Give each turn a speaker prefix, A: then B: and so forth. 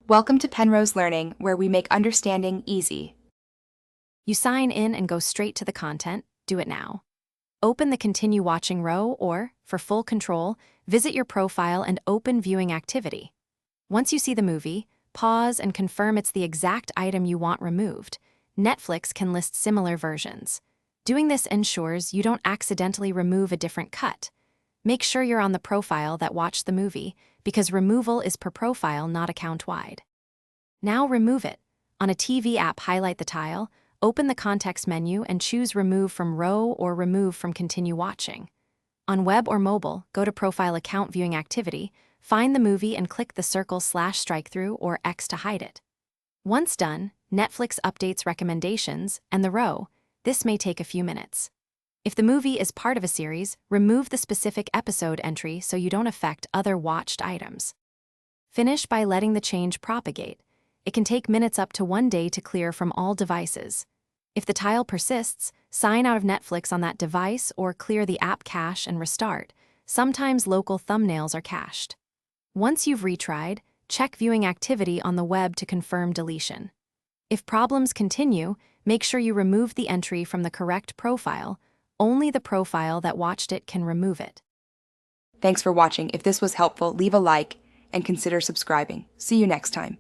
A: Welcome to Penrose Learning, where we make understanding easy.
B: You sign in and go straight to the content. Do it now. Open the Continue Watching row or, for full control, visit your profile and open Viewing Activity. Once you see the movie, pause and confirm it's the exact item you want removed. Netflix can list similar versions. Doing this ensures you don't accidentally remove a different cut. Make sure you're on the profile that watched the movie, because removal is per profile, not account-wide. Now remove it. On a TV app, highlight the tile, open the context menu and choose Remove from Row or Remove from Continue Watching. On web or mobile, go to Profile Account Viewing Activity, find the movie and click the circle/strike-through or X to hide it. Once done, Netflix updates recommendations and the row. This may take a few minutes. If the movie is part of a series, remove the specific episode entry so you don't affect other watched items. Finish by letting the change propagate. It can take minutes up to 1 day to clear from all devices. If the tile persists, sign out of Netflix on that device or clear the app cache and restart. Sometimes local thumbnails are cached. Once you've retried, check viewing activity on the web to confirm deletion. If problems continue, make sure you remove the entry from the correct profile. Only the profile that watched it can remove it.
A: Thanks for watching. If this was helpful, leave a like and consider subscribing. See you next time.